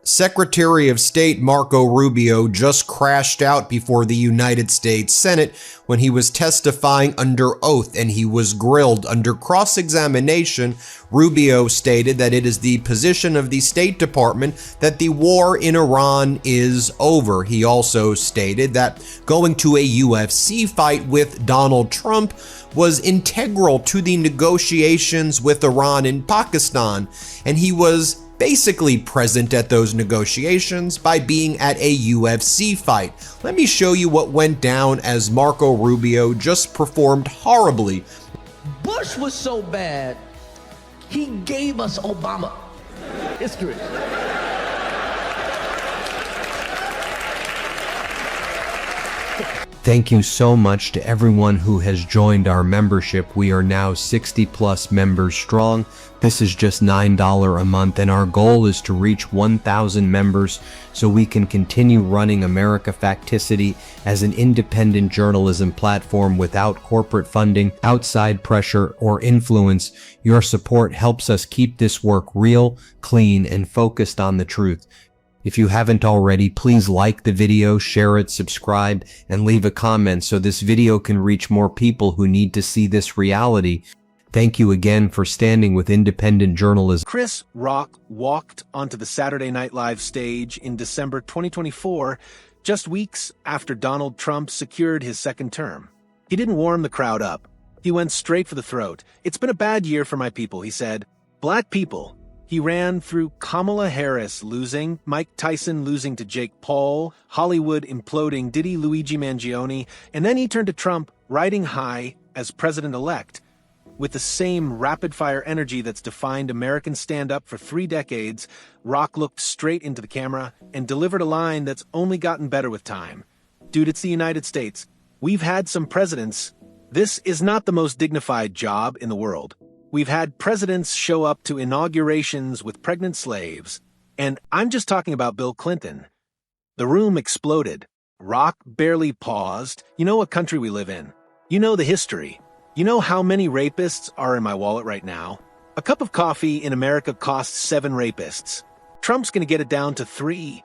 Secretary of State Marco Rubio just crashed out before the United States Senate when he was testifying under oath and he was grilled. Under cross-examination, Rubio stated that it is the position of the State Department that the war in Iran is over. He also stated that going to a UFC fight with Donald Trump was integral to the negotiations with Iran and Pakistan, and he was basically present at those negotiations by being at a UFC fight. Let me show you what went down as Marco Rubio just performed horribly. Bush was so bad, he gave us Obama. History. Thank you so much to everyone who has joined our membership. We are now 60 plus members strong. This is just $9 a month, and our goal is to reach 1,000 members so we can continue running America Facticity as an independent journalism platform without corporate funding, outside pressure, or influence. Your support helps us keep this work real, clean, and focused on the truth. If you haven't already, please like the video, share it, subscribe, and leave a comment so this video can reach more people who need to see this reality. Thank you again for standing with independent journalism. Chris Rock walked onto the Saturday Night Live stage in December 2024, just weeks after Donald Trump secured his second term. He didn't warm the crowd up. He went straight for the throat. "It's been a bad year for my people," he said. "Black people." He ran through Kamala Harris losing, Mike Tyson losing to Jake Paul, Hollywood imploding Diddy Luigi Mangione, and then he turned to Trump, riding high as president-elect. With the same rapid-fire energy that's defined American stand-up for 3 decades, Rock looked straight into the camera and delivered a line that's only gotten better with time. "Dude, it's the United States. We've had some presidents. This is not the most dignified job in the world. We've had presidents show up to inaugurations with pregnant slaves. And I'm just talking about Bill Clinton." The room exploded. Rock barely paused. "You know what country we live in. You know the history. You know how many rapists are in my wallet right now? A cup of coffee in America costs 7 rapists. Trump's gonna get it down to 3.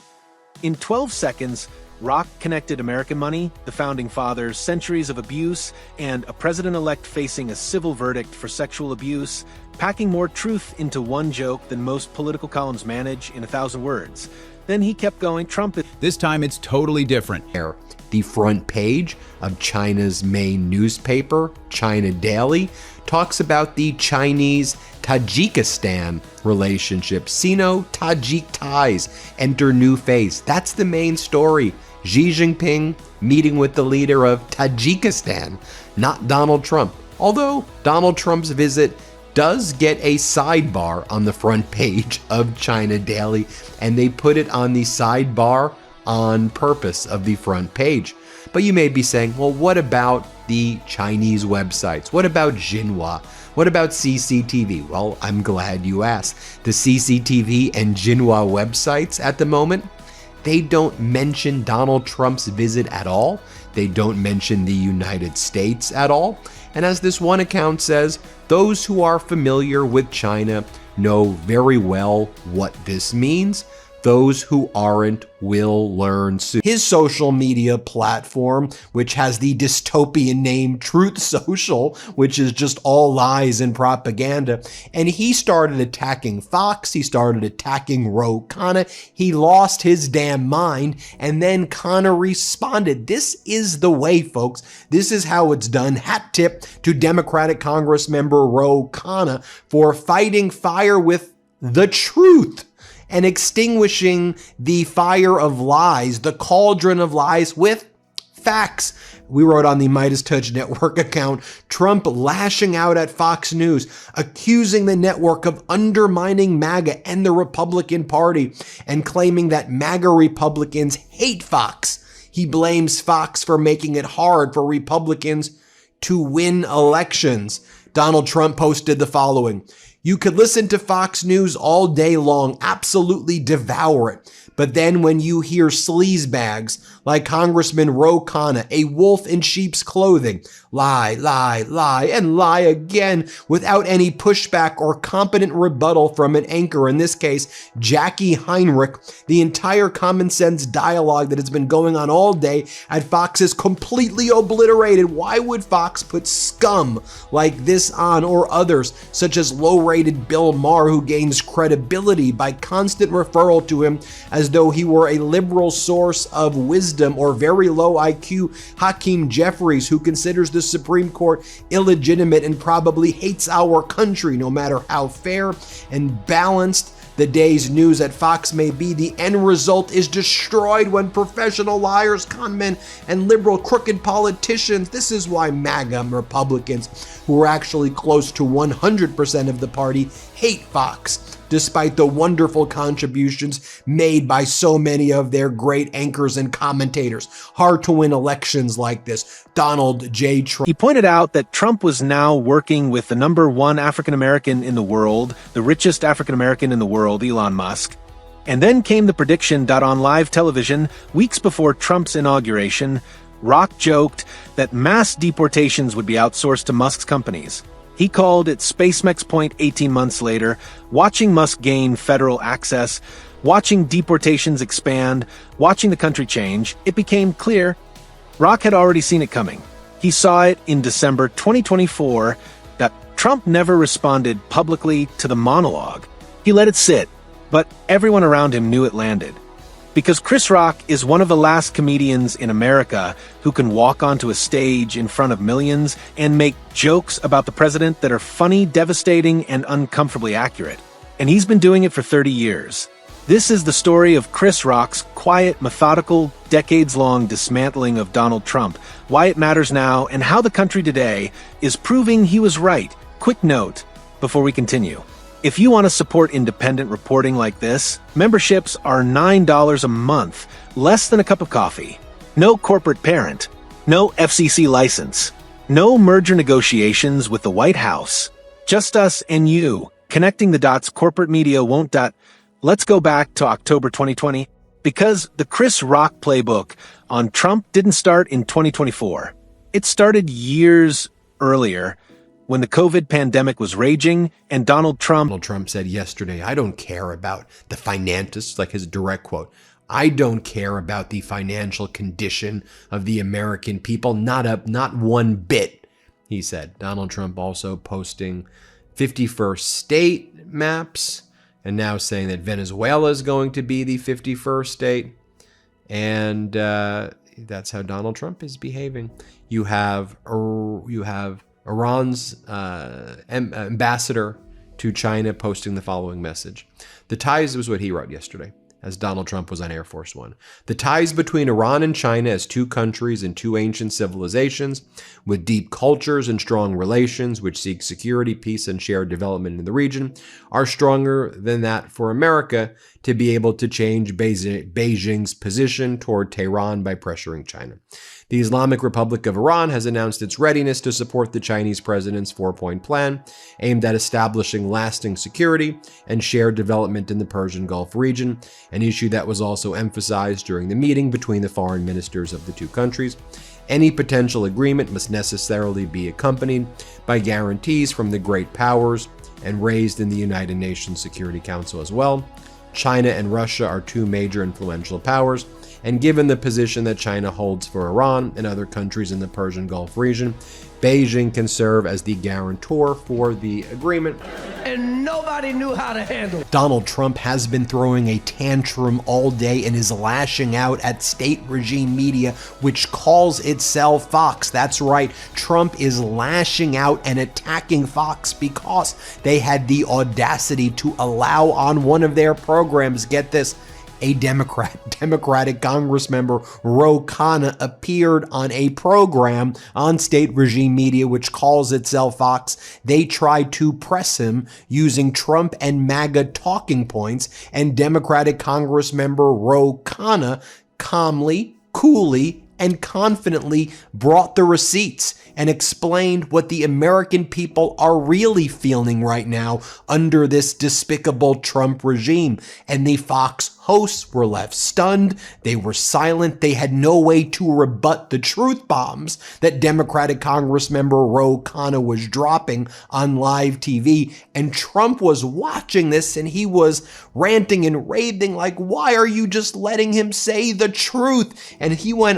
In 12 seconds, Rock connected American money, the Founding Fathers' centuries of abuse, and a president-elect facing a civil verdict for sexual abuse, packing more truth into one joke than most political columns manage in 1,000 words. Then he kept going. This time it's totally different. The front page of China's main newspaper, China Daily, talks about the Chinese-Tajikistan relationship. Sino-Tajik ties enter new phase. That's the main story. Xi Jinping meeting with the leader of Tajikistan, not Donald Trump. Although Donald Trump's visit does get a sidebar on the front page of China Daily, and they put it on the sidebar on purpose of the front page. But you may be saying, well, what about the Chinese websites? What about Xinhua? What about CCTV? Well, I'm glad you asked. The CCTV and Xinhua websites at the moment, they don't mention Donald Trump's visit at all. They don't mention the United States at all. And as this one account says, those who are familiar with China know very well what this means. Those who aren't will learn soon. His social media platform, which has the dystopian name Truth Social, which is just all lies and propaganda, and he started attacking Fox, he started attacking Ro Khanna, he lost his damn mind, and then Khanna responded. This is the way, folks. This is how it's done. Hat tip to Democratic Congress member Ro Khanna for fighting fire with the truth and extinguishing the fire of lies, the cauldron of lies, with facts. We wrote on the Midas Touch Network account, Trump lashing out at Fox News, accusing the network of undermining MAGA and the Republican Party, and claiming that MAGA Republicans hate Fox. He blames Fox for making it hard for Republicans to win elections. Donald Trump posted the following: You could listen to Fox News all day long, absolutely devour it. But then when you hear sleazebags like Congressman Ro Khanna, a wolf in sheep's clothing, lie, lie, lie, and lie again without any pushback or competent rebuttal from an anchor, in this case, Jackie Heinrich, the entire common sense dialogue that has been going on all day at Fox is completely obliterated. Why would Fox put scum like this on, or others, such as low-rated Bill Maher, who gains credibility by constant referral to him as though he were a liberal source of wisdom, or very low IQ Hakeem Jeffries, who considers the Supreme Court illegitimate and probably hates our country. No matter how fair and balanced the day's news at Fox may be, the end result is destroyed when professional liars, conmen, and liberal crooked politicians, this is why MAGA Republicans, who are actually close to 100% of the party, hate Fox, despite the wonderful contributions made by so many of their great anchors and commentators. Hard to win elections like this. Donald J. Trump. He pointed out that Trump was now working with the #1 African-American in the world, the richest African-American in the world, Elon Musk. And then came the prediction that on live television, weeks before Trump's inauguration, Rock joked that mass deportations would be outsourced to Musk's companies. He called it SpaceX Point 18 months later, watching Musk gain federal access, watching deportations expand, watching the country change. It became clear Rock had already seen it coming. He saw it in December 2024 that Trump never responded publicly to the monologue. He let it sit, but everyone around him knew it landed. Because Chris Rock is one of the last comedians in America who can walk onto a stage in front of millions and make jokes about the president that are funny, devastating, and uncomfortably accurate. And he's been doing it for 30 years. This is the story of Chris Rock's quiet, methodical, decades-long dismantling of Donald Trump, why it matters now, and how the country today is proving he was right. Quick note before we continue. If you want to support independent reporting like this, memberships are $9 a month, less than a cup of coffee. No corporate parent, no FCC license, no merger negotiations with the White House. Just us and you, connecting the dots corporate media won't. Let's go back to October 2020, because the Chris Rock playbook on Trump didn't start in 2024. It started years earlier, when the COVID pandemic was raging and Donald Trump said yesterday, I don't care about the finances, like his direct quote. I don't care about the financial condition of the American people, not one bit, he said. Donald Trump also posting 51st state maps and now saying that Venezuela is going to be the 51st state. And that's how Donald Trump is behaving. You have Iran's ambassador to China posting the following message. The ties was what he wrote yesterday, as Donald Trump was on Air Force One. The ties between Iran and China as two countries and two ancient civilizations with deep cultures and strong relations which seek security, peace, and shared development in the region are stronger than that for America to be able to change Beijing's position toward Tehran by pressuring China. The Islamic Republic of Iran has announced its readiness to support the Chinese president's four-point plan aimed at establishing lasting security and shared development in the Persian Gulf region, an issue that was also emphasized during the meeting between the foreign ministers of the two countries. Any potential agreement must necessarily be accompanied by guarantees from the great powers and raised in the United Nations Security Council as well. China and Russia are two major influential powers, and given the position that China holds for Iran and other countries in the Persian Gulf region, Beijing can serve as the guarantor for the agreement. And nobody knew how to handle it. Donald Trump has been throwing a tantrum all day and is lashing out at state regime media, which calls itself Fox. That's right, Trump is lashing out and attacking Fox because they had the audacity to allow on one of their programs, get this, a Democratic Congress member, Ro Khanna, appeared on a program on state regime media which calls itself Fox. They tried to press him using Trump and MAGA talking points, and Democratic Congress member Ro Khanna calmly, coolly, and confidently brought the receipts and explained what the American people are really feeling right now under this despicable Trump regime. And the Fox hosts were left stunned. They were silent. They had no way to rebut the truth bombs that Democratic Congressmember Ro Khanna was dropping on live TV. And Trump was watching this and he was ranting and raving like, why are you just letting him say the truth? And he went